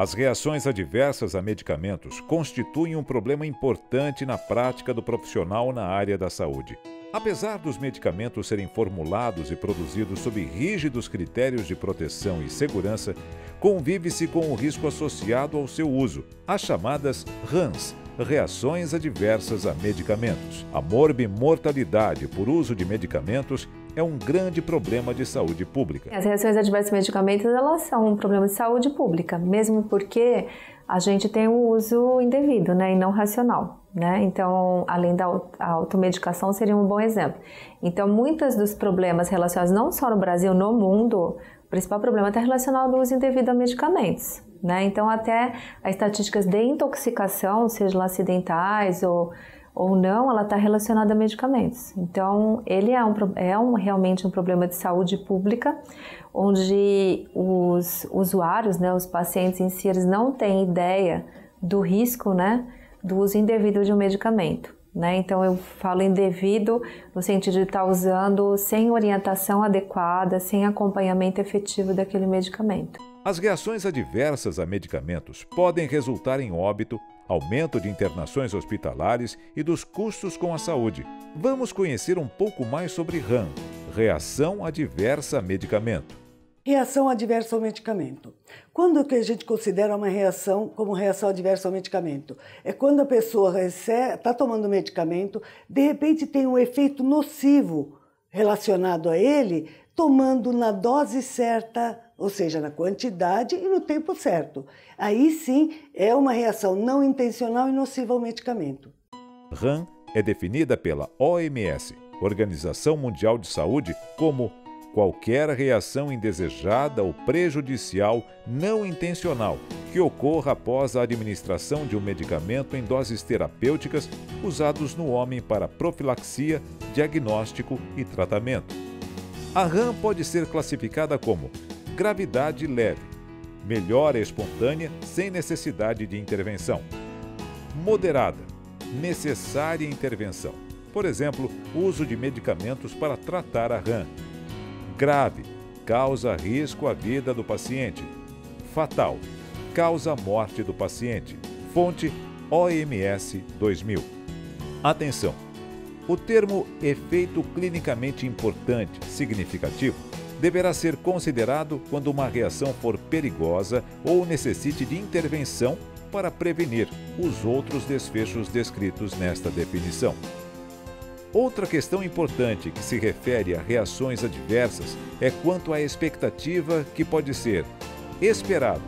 As reações adversas a medicamentos constituem um problema importante na prática do profissional na área da saúde. Apesar dos medicamentos serem formulados e produzidos sob rígidos critérios de proteção e segurança, convive-se com o risco associado ao seu uso, as chamadas RAMs, reações adversas a medicamentos. A morbimortalidade por uso de medicamentos é um grande problema de saúde pública. As reações adversas a medicamentos, elas são um problema de saúde pública, mesmo porque a gente tem o uso indevido, e não racional. Então, além da automedicação, seria um bom exemplo. Então, muitos dos problemas relacionados não só no Brasil, no mundo, o principal problema está relacionado ao uso indevido a medicamentos. Então, até as estatísticas de intoxicação, seja lá acidentais ou não, ela está relacionada a medicamentos. Então, ele realmente um problema de saúde pública, onde os usuários, os pacientes em si, eles não têm ideia do risco, do uso indevido de um medicamento. Então, eu falo indevido no sentido de estar usando sem orientação adequada, sem acompanhamento efetivo daquele medicamento. As reações adversas a medicamentos podem resultar em óbito, aumento de internações hospitalares e dos custos com a saúde. Vamos conhecer um pouco mais sobre RAM, reação adversa a medicamento. Reação adversa ao medicamento. Quando que a gente considera uma reação como reação adversa ao medicamento? É quando a pessoa está tomando medicamento, de repente tem um efeito nocivo relacionado a ele, tomando na dose certa, ou seja, na quantidade e no tempo certo. Aí sim é uma reação não intencional e nociva ao medicamento. RAM é definida pela OMS, Organização Mundial de Saúde, como qualquer reação indesejada ou prejudicial não intencional que ocorra após a administração de um medicamento em doses terapêuticas usados no homem para profilaxia, diagnóstico e tratamento. A RAM pode ser classificada como gravidade leve, melhora espontânea sem necessidade de intervenção, moderada, necessária intervenção, por exemplo, uso de medicamentos para tratar a RAM, grave, causa risco à vida do paciente, fatal, causa a morte do paciente. Fonte OMS 2000. Atenção! O termo efeito clinicamente importante, significativo, deverá ser considerado quando uma reação for perigosa ou necessite de intervenção para prevenir os outros desfechos descritos nesta definição. Outra questão importante que se refere a reações adversas é quanto à expectativa que pode ser esperado,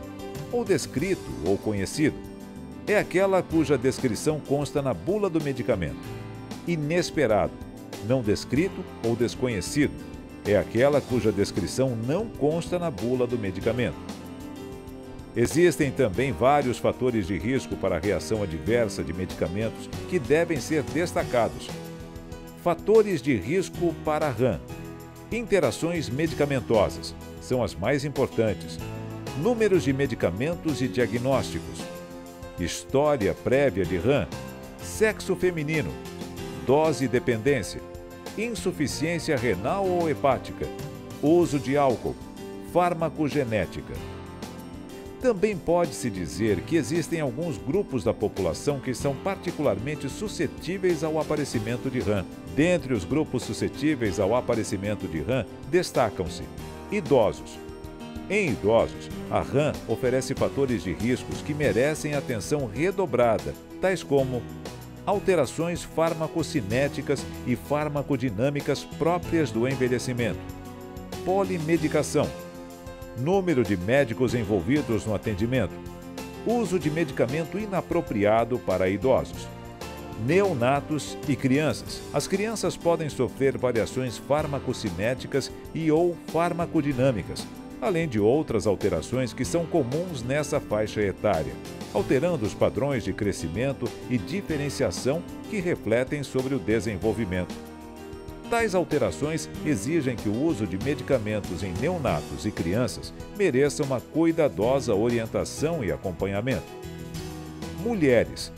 ou descrito ou conhecido. É aquela cuja descrição consta na bula do medicamento. Inesperado, não descrito ou desconhecido. É aquela cuja descrição não consta na bula do medicamento. Existem também vários fatores de risco para a reação adversa de medicamentos que devem ser destacados. Fatores de risco para a RAM. Interações medicamentosas são as mais importantes. Números de medicamentos e diagnósticos. História prévia de RAM. Sexo feminino. Dose e dependência. Insuficiência renal ou hepática. Uso de álcool. Farmacogenética. Também pode-se dizer que existem alguns grupos da população que são particularmente suscetíveis ao aparecimento de RAM. Dentre os grupos suscetíveis ao aparecimento de RAM, destacam-se idosos. Em idosos, a RAM oferece fatores de riscos que merecem atenção redobrada, tais como alterações farmacocinéticas e farmacodinâmicas próprias do envelhecimento, polimedicação, número de médicos envolvidos no atendimento, uso de medicamento inapropriado para idosos, neonatos e crianças. As crianças podem sofrer variações farmacocinéticas e ou farmacodinâmicas, além de outras alterações que são comuns nessa faixa etária, alterando os padrões de crescimento e diferenciação que refletem sobre o desenvolvimento. Tais alterações exigem que o uso de medicamentos em neonatos e crianças mereça uma cuidadosa orientação e acompanhamento. Mulheres.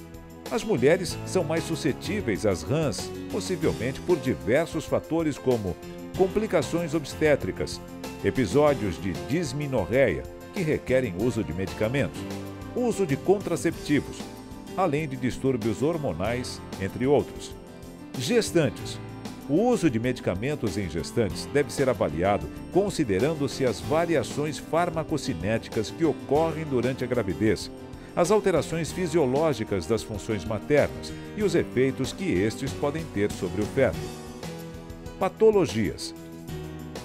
As mulheres são mais suscetíveis às RAMs, possivelmente por diversos fatores como complicações obstétricas, episódios de dismenorreia, que requerem uso de medicamentos, uso de contraceptivos, além de distúrbios hormonais, entre outros. Gestantes. O uso de medicamentos em gestantes deve ser avaliado considerando-se as variações farmacocinéticas que ocorrem durante a gravidez, as alterações fisiológicas das funções maternas e os efeitos que estes podem ter sobre o feto. Patologias.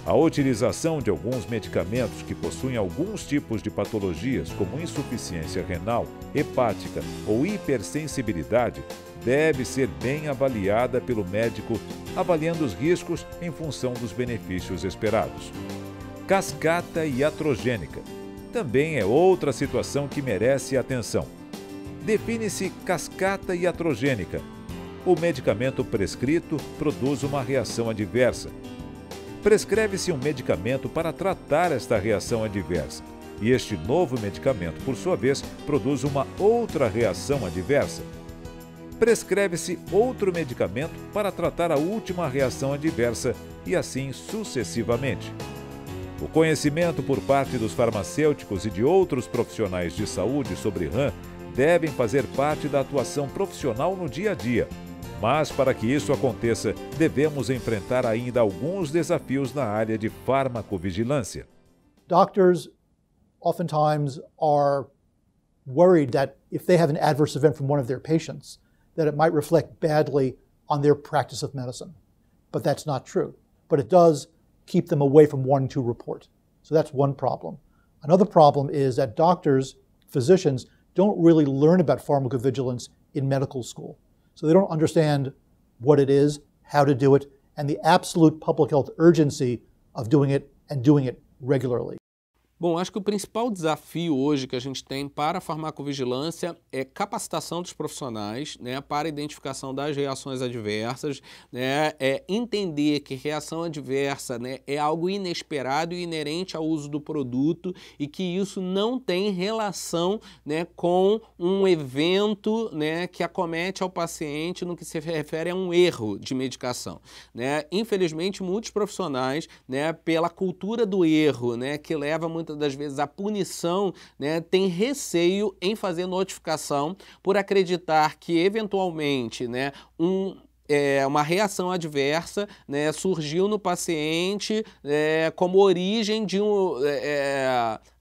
A utilização de alguns medicamentos que possuem alguns tipos de patologias, como insuficiência renal, hepática ou hipersensibilidade, deve ser bem avaliada pelo médico, avaliando os riscos em função dos benefícios esperados. Cascata iatrogênica. Também é outra situação que merece atenção. Define-se cascata iatrogênica. O medicamento prescrito produz uma reação adversa. Prescreve-se um medicamento para tratar esta reação adversa, e este novo medicamento, por sua vez, produz uma outra reação adversa. Prescreve-se outro medicamento para tratar a última reação adversa e assim sucessivamente. O conhecimento por parte dos farmacêuticos e de outros profissionais de saúde sobre RAM devem fazer parte da atuação profissional no dia a dia. Mas, para que isso aconteça, devemos enfrentar ainda alguns desafios na área de farmacovigilância. Doctors oftentimes are worried that if they have an adverse event from one of their patients, that it might reflect badly on their practice of medicine. But that's not true. But it does keep them away from wanting to report. So that's one problem. Another problem is that doctors, physicians, don't really learn about pharmacovigilance in medical school. So they don't understand what it is, how to do it, and the absolute public health urgency of doing it and doing it regularly. Bom, acho que o principal desafio hoje que a gente tem para a farmacovigilância é capacitação dos profissionais, né, para a identificação das reações adversas, né, entender que reação adversa, né, é algo inesperado e inerente ao uso do produto e que isso não tem relação, né, com um evento, né, que acomete ao paciente no que se refere a um erro de medicação, né. Infelizmente, muitos profissionais, né, pela cultura do erro, né, que leva muitas das vezes a punição, né, tem receio em fazer notificação por acreditar que eventualmente, né, uma reação adversa, né, surgiu no paciente como origem de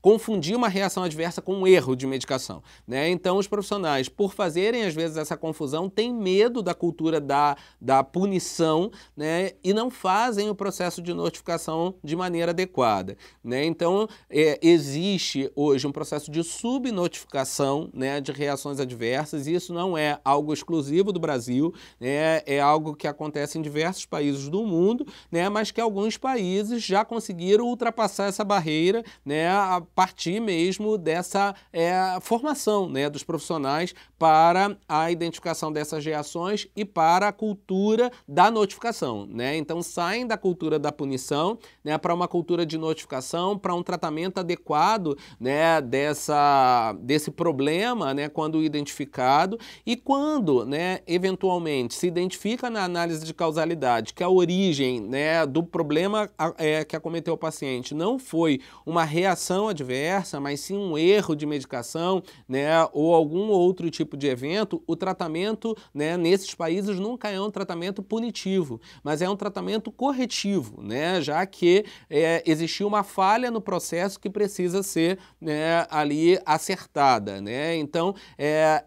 confundir uma reação adversa com um erro de medicação, né? Então, os profissionais, por fazerem às vezes essa confusão, têm medo da cultura da punição, né? E não fazem o processo de notificação de maneira adequada, né? Então, existe hoje um processo de subnotificação, né, de reações adversas, e isso não é algo exclusivo do Brasil, né? É algo que acontece em diversos países do mundo, né? Mas que alguns países já conseguiram ultrapassar essa barreira, né, a partir mesmo dessa formação, né, dos profissionais para a identificação dessas reações e para a cultura da notificação, né? Então saem da cultura da punição, né, para uma cultura de notificação, para um tratamento adequado, né, desse problema, né, quando identificado, e quando, né, eventualmente se identifica na análise de causalidade que a origem, né, do problema que acometeu o paciente não foi uma reação adversa, mas sim um erro de medicação, né, ou algum outro tipo de evento, o tratamento, né, nesses países nunca é um tratamento punitivo, mas é um tratamento corretivo, né, já que existiu uma falha no processo que precisa ser, né, ali acertada, né? Então,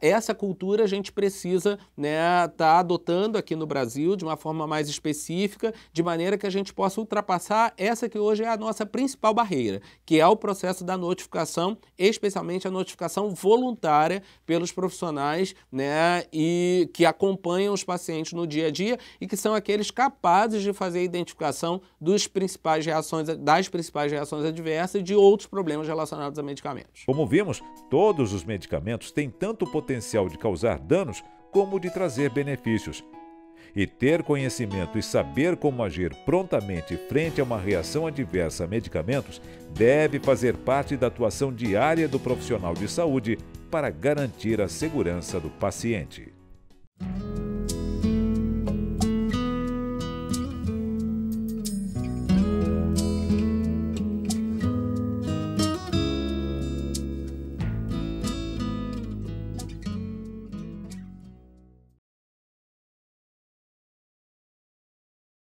essa cultura a gente precisa, né, tá adotando aqui no Brasil de uma forma mais específica, de maneira que a gente possa ultrapassar essa que hoje é a nossa principal barreira, que é o processo da notificação, especialmente a notificação voluntária pelos profissionais, né, e que acompanham os pacientes no dia a dia e que são aqueles capazes de fazer a identificação das principais reações adversas e de outros problemas relacionados a medicamentos. Como vimos, todos os medicamentos têm tanto o potencial de causar danos como de trazer benefícios. E ter conhecimento e saber como agir prontamente frente a uma reação adversa a medicamentos deve fazer parte da atuação diária do profissional de saúde para garantir a segurança do paciente.